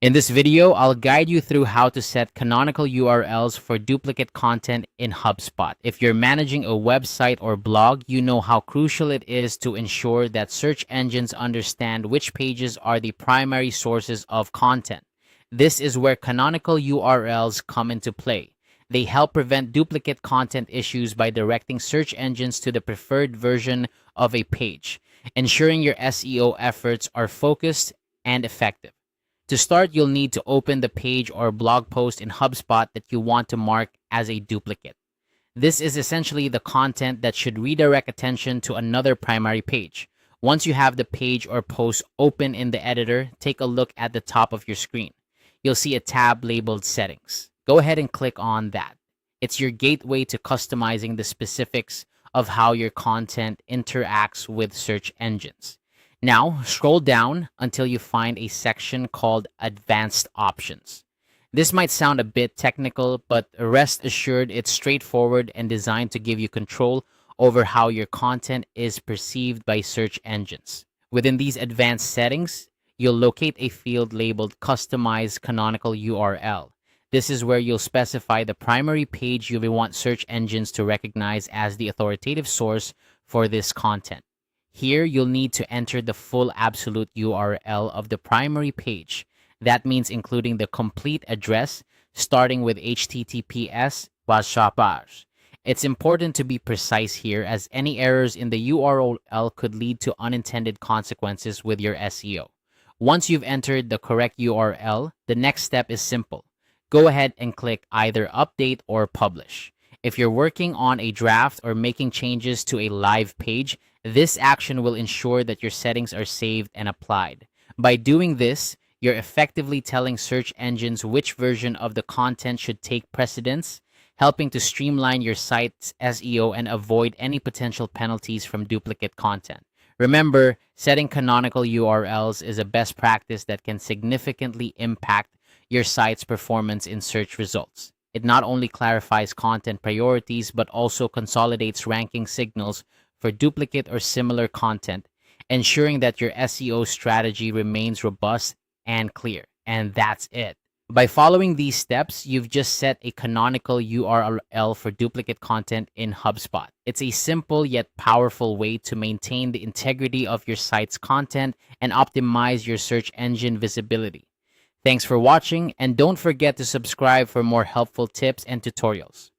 In this video, I'll guide you through how to set canonical URLs for duplicate content in HubSpot. If you're managing a website or blog, you know how crucial it is to ensure that search engines understand which pages are the primary sources of content. This is where canonical URLs come into play. They help prevent duplicate content issues by directing search engines to the preferred version of a page, ensuring your SEO efforts are focused and effective. To start, you'll need to open the page or blog post in HubSpot that you want to mark as a duplicate. This is essentially the content that should redirect attention to another primary page. Once you have the page or post open in the editor, take a look at the top of your screen. You'll see a tab labeled Settings. Go ahead and click on that. It's your gateway to customizing the specifics of how your content interacts with search engines. Now, scroll down until you find a section called Advanced Options. This might sound a bit technical, but rest assured it's straightforward and designed to give you control over how your content is perceived by search engines. Within these advanced settings, you'll locate a field labeled Customize Canonical URL. This is where you'll specify the primary page you want search engines to recognize as the authoritative source for this content. Here, you'll need to enter the full absolute URL of the primary page. That means including the complete address, starting with HTTPS // It's important to be precise here, as any errors in the URL could lead to unintended consequences with your SEO. Once you've entered the correct URL, the next step is simple. Go ahead and click either Update or Publish. If you're working on a draft or making changes to a live page, this action will ensure that your settings are saved and applied. By doing this, you're effectively telling search engines which version of the content should take precedence, helping to streamline your site's SEO and avoid any potential penalties from duplicate content. Remember, setting canonical URLs is a best practice that can significantly impact your site's performance in search results. It not only clarifies content priorities, but also consolidates ranking signals for duplicate or similar content, ensuring that your SEO strategy remains robust and clear. And that's it. By following these steps, you've just set a canonical URL for duplicate content in HubSpot. It's a simple yet powerful way to maintain the integrity of your site's content and optimize your search engine visibility. Thanks for watching, and don't forget to subscribe for more helpful tips and tutorials.